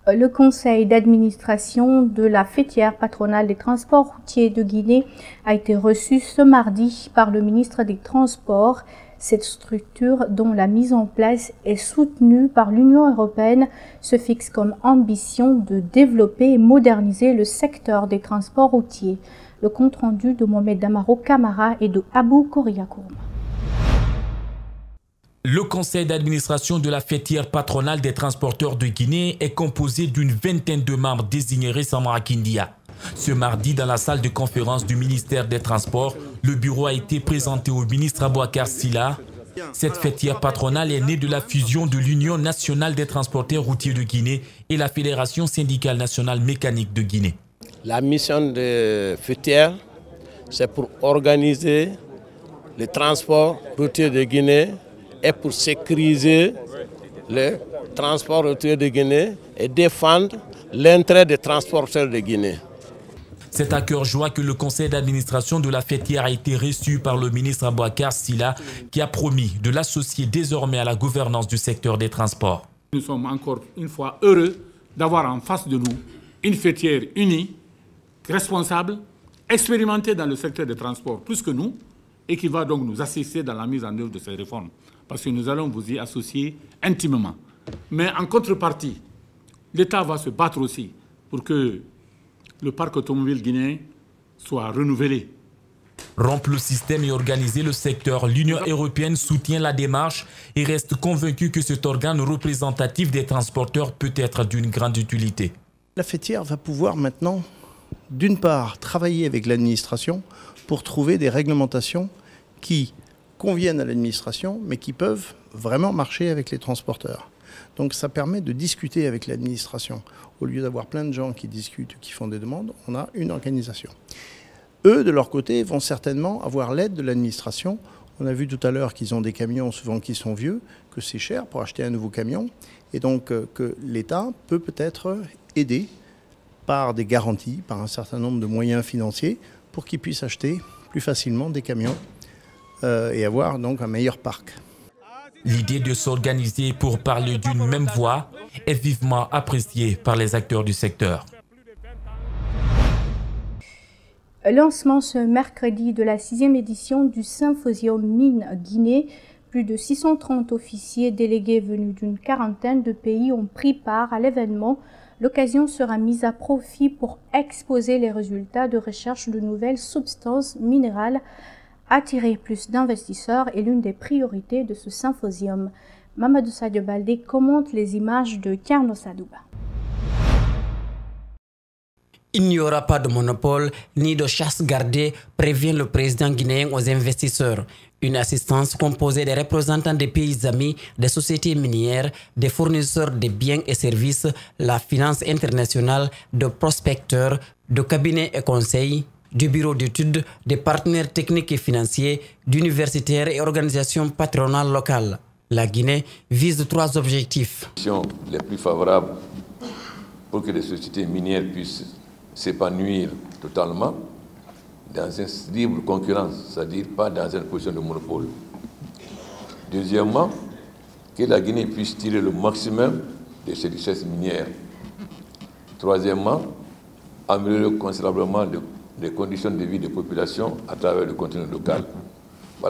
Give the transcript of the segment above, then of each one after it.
Le conseil d'administration de la fêtière patronale des transports routiers de Guinée a été reçu ce mardi par le ministre des Transports. Cette structure, dont la mise en place est soutenue par l'Union européenne, se fixe comme ambition de développer et moderniser le secteur des transports routiers. Le compte-rendu de Mohamed Damaro Camara et de Abou Koriakoum. Le conseil d'administration de la fêtière patronale des transporteurs de Guinée est composé d'une vingtaine de membres désignés récemment à Kindia. Ce mardi, dans la salle de conférence du ministère des Transports, le bureau a été présenté au ministre Abouakar Silla. Cette fêtière patronale est née de la fusion de l'Union nationale des transporteurs routiers de Guinée et la Fédération syndicale nationale mécanique de Guinée. La mission de fêtière, c'est pour organiser le transport routier de Guinée et pour sécuriser le transport routier de Guinée et défendre l'intérêt des transporteurs de Guinée. C'est à cœur joie que le conseil d'administration de la fêtière a été reçu par le ministre Abouakar Silla, qui a promis de l'associer désormais à la gouvernance du secteur des transports. Nous sommes encore une fois heureux d'avoir en face de nous une fêtière unie, responsable, expérimentée dans le secteur des transports plus que nous et qui va donc nous assister dans la mise en œuvre de ces réformes. Parce que nous allons vous y associer intimement. Mais en contrepartie, l'État va se battre aussi pour que le parc automobile guinéen soit renouvelé. Rompre le système et organiser le secteur, l'Union européenne soutient la démarche et reste convaincue que cet organe représentatif des transporteurs peut être d'une grande utilité. La fêtière va pouvoir maintenant, d'une part, travailler avec l'administration pour trouver des réglementations qui conviennent à l'administration, mais qui peuvent vraiment marcher avec les transporteurs. Donc ça permet de discuter avec l'administration. Au lieu d'avoir plein de gens qui discutent, qui font des demandes, on a une organisation. Eux, de leur côté, vont certainement avoir l'aide de l'administration. On a vu tout à l'heure qu'ils ont des camions souvent qui sont vieux, que c'est cher pour acheter un nouveau camion, et donc que l'État peut peut-être aider par des garanties, par un certain nombre de moyens financiers, pour qu'ils puissent acheter plus facilement des camions et avoir donc un meilleur parc. L'idée de s'organiser pour parler d'une même voix est vivement appréciée par les acteurs du secteur. Lancement ce mercredi de la 6e édition du Symposium Mine Guinée. Plus de 630 officiers délégués venus d'une quarantaine de pays ont pris part à l'événement. L'occasion sera mise à profit pour exposer les résultats de recherche de nouvelles substances minérales. Attirer plus d'investisseurs est l'une des priorités de ce symposium. Mamadou Sadio Baldé commente les images de Kiarno Sadouba. Il n'y aura pas de monopole ni de chasse gardée, prévient le président guinéen aux investisseurs. Une assistance composée des représentants des pays amis, des sociétés minières, des fournisseurs de biens et services, la finance internationale, de prospecteurs, de cabinets et conseils, du bureau d'études, des partenaires techniques et financiers, d'universitaires et organisations patronales locales. La Guinée vise 3 objectifs. Les plus favorables pour que les sociétés minières puissent s'épanouir totalement dans une libre concurrence, c'est-à-dire pas dans une position de monopole. Deuxièmement, que la Guinée puisse tirer le maximum de ses richesses minières. Troisièmement, améliorer considérablement les conditions de vie des populations à travers le contenu local.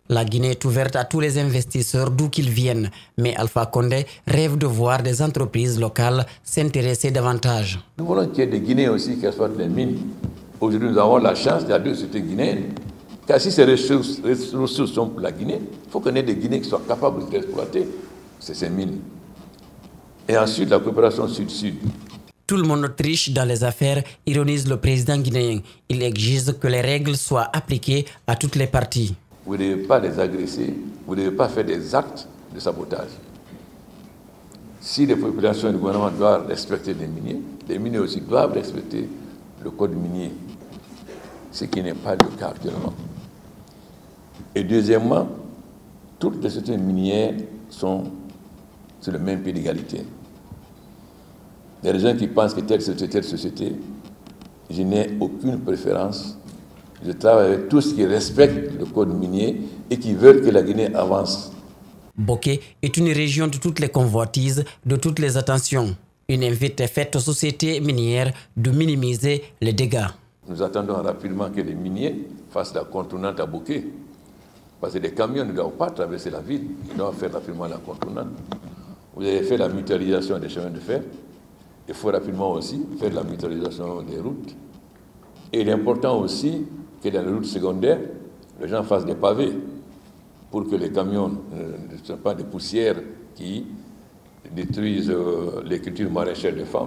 La Guinée est ouverte à tous les investisseurs d'où qu'ils viennent, mais Alpha Condé rêve de voir des entreprises locales s'intéresser davantage. Nous voulons qu'il y ait des Guinéens aussi qui exploitent les mines. Aujourd'hui, nous avons la chance, il y a 2 sociétés guinéennes. Car si ces ressources sont pour la Guinée, il faut qu'on ait des Guinéens qui soient capables d'exploiter ces mines. Et ensuite, la coopération sud-sud. Tout le monde triche dans les affaires, ironise le président guinéen. Il exige que les règles soient appliquées à toutes les parties. Vous ne devez pas les agresser, vous ne devez pas faire des actes de sabotage. Si les populations et le gouvernement doivent respecter les miniers aussi doivent respecter le code minier, ce qui n'est pas le cas actuellement. Et deuxièmement, toutes les sociétés minières sont sur le même pied d'égalité. Il y a des gens qui pensent que telle société, je n'ai aucune préférence. Je travaille avec tous qui respectent le code minier et qui veulent que la Guinée avance. Boké est une région de toutes les convoitises, de toutes les attentions. Une invite est faite aux sociétés minières de minimiser les dégâts. Nous attendons rapidement que les miniers fassent la contournante à Bouquet. Parce que les camions ne doivent pas traverser la ville, ils doivent faire rapidement la contournante. Vous avez fait la mutualisation des chemins de fer. Il faut rapidement aussi faire la mutualisation des routes. Et il est important aussi que dans les routes secondaires, les gens fassent des pavés pour que les camions ne soient pas des poussières qui détruisent les cultures maraîchères des femmes.